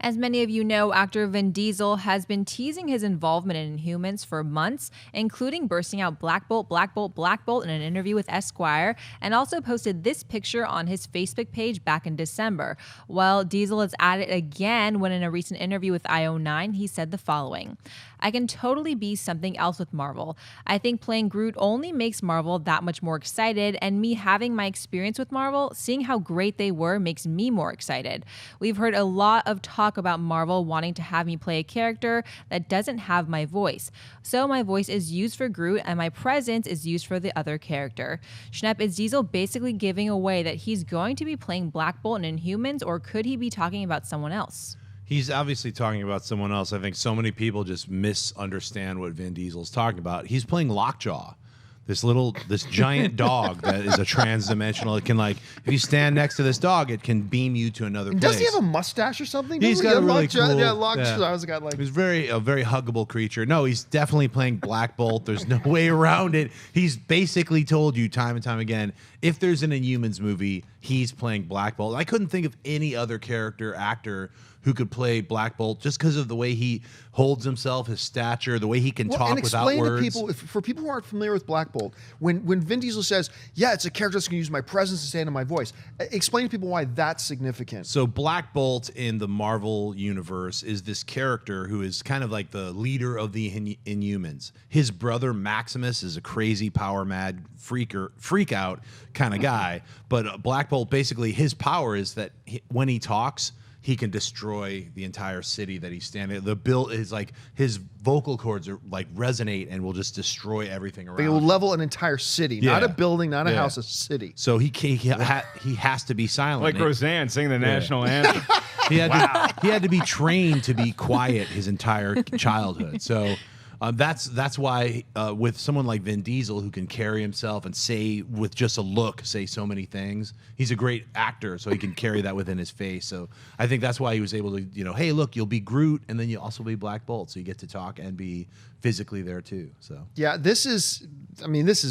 As many of you know, actor Vin Diesel has been teasing his involvement in Inhumans for months, including bursting out Black Bolt, Black Bolt, Black Bolt in an interview with Esquire, and also posted this picture on his Facebook page back in December. Well, Diesel is at it again when in a recent interview with IO9, he said the following: "I can totally be something else with Marvel. I think playing Groot only makes Marvel that much more excited, and me having my experience with Marvel, seeing how great they were, makes me more excited. We've heard a lot of talk about Marvel wanting to have me play a character that doesn't have my voice. So my voice is used for Groot and my presence is used for the other character." Schnepp, is Diesel basically giving away that he's going to be playing Black Bolt in Inhumans, or could he be talking about someone else? He's obviously talking about someone else. I think so many people just misunderstand what Vin Diesel's talking about. He's playing Lockjaw, this giant dog that is a trans-dimensional. It can, like, if you stand next to this dog, it can beam you to another place. Does he have a mustache or something? He's got a really cool... Lockjaw. Yeah. I was like, he's a very huggable creature. No, he's definitely playing Black Bolt. There's no way around it. He's basically told you time and time again, if there's an Inhumans movie, he's playing Black Bolt. I couldn't think of any other actor who could play Black Bolt just because of the way he holds himself, his stature, the way he can talk without words. And explain to people, for people who aren't familiar with Black Bolt, when Vin Diesel says, yeah, it's a character that's going to use my presence to stand in my voice, explain to people why that's significant. So Black Bolt in the Marvel universe is this character who is kind of like the leader of the Inhumans. His brother Maximus is a crazy, power-mad, freak out kind of guy. But Black Bolt, basically, his power is that when he talks, he can destroy the entire city that he's standing. The build is like his vocal cords are like resonate and will just destroy everything around. They will level an entire city, not a building, not a house, a city. So he has to be silent, like Roseanne singing the national anthem. He had to be trained to be quiet his entire childhood. So. That's why with someone like Vin Diesel, who can carry himself and say with just a look, say so many things, he's a great actor, so he can carry that within his face. So I think that's why he was able to, hey, look, you'll be Groot, and then you'll also be Black Bolt, so you get to talk and be physically there too. So yeah, this is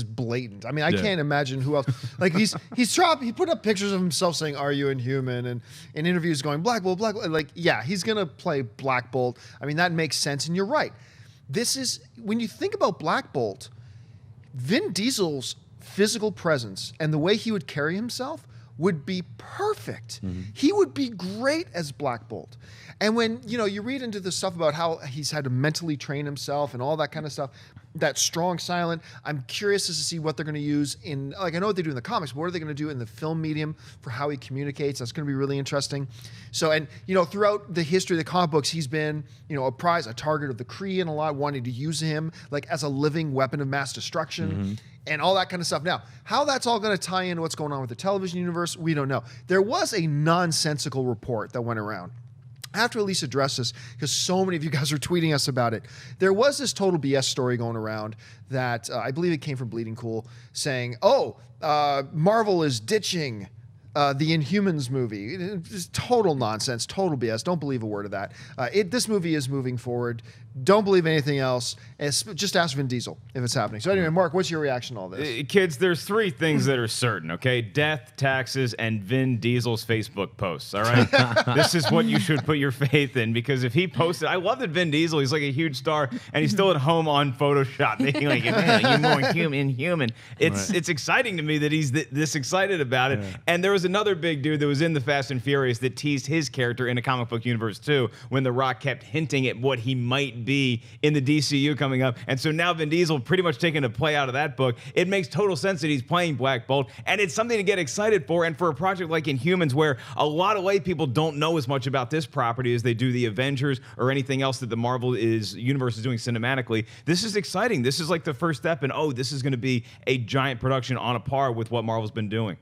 blatant. I mean, I can't imagine who else. Like he put up pictures of himself saying, "Are you Inhuman?" and in interviews going, "Black Bolt, Black Bolt." Like, yeah, he's gonna play Black Bolt. I mean, that makes sense, and you're right. This is, when you think about Black Bolt, Vin Diesel's physical presence and the way he would carry himself would be perfect. Mm-hmm. He would be great as Black Bolt. And when, you read into the stuff about how he's had to mentally train himself and all that kind of stuff, that strong silent, I'm curious to see what they're going to use in, like, I know what they do in the comics, but what are they going to do in the film medium for how he communicates? That's going to be really interesting. So, and, throughout the history of the comic books, he's been, a target of the Kree and a lot, wanting to use him like as a living weapon of mass destruction. And all that kind of stuff. Now, how that's all going to tie into what's going on with the television universe, we don't know. There was a nonsensical report that went around. I have to at least address this because so many of you guys are tweeting us about it. There was this total BS story going around that I believe it came from Bleeding Cool saying, Marvel is ditching the Inhumans movie. It's total nonsense, total BS. Don't believe a word of that. This movie is moving forward. Don't believe anything else. Just ask Vin Diesel if it's happening. So anyway, Mark, what's your reaction to all this? Kids, there's three things that are certain, okay? Death, taxes, and Vin Diesel's Facebook posts, all right? This is what you should put your faith in, because if he posted... I love that Vin Diesel, he's like a huge star, and he's still at home on Photoshop making like, man, you're more inhuman. It's exciting to me that he's this excited about it. Yeah. And there was another big dude that was in the Fast and Furious that teased his character in a comic book universe too, when The Rock kept hinting at what he might be in the DCU coming up. And so now Vin Diesel pretty much taking a play out of that book. It makes total sense that he's playing Black Bolt, and it's something to get excited for. And for a project like Inhumans, where a lot of lay people don't know as much about this property as they do the Avengers or anything else that the Marvel universe is doing cinematically, this is exciting. This is like the first step, and this is going to be a giant production on a par with what Marvel's been doing.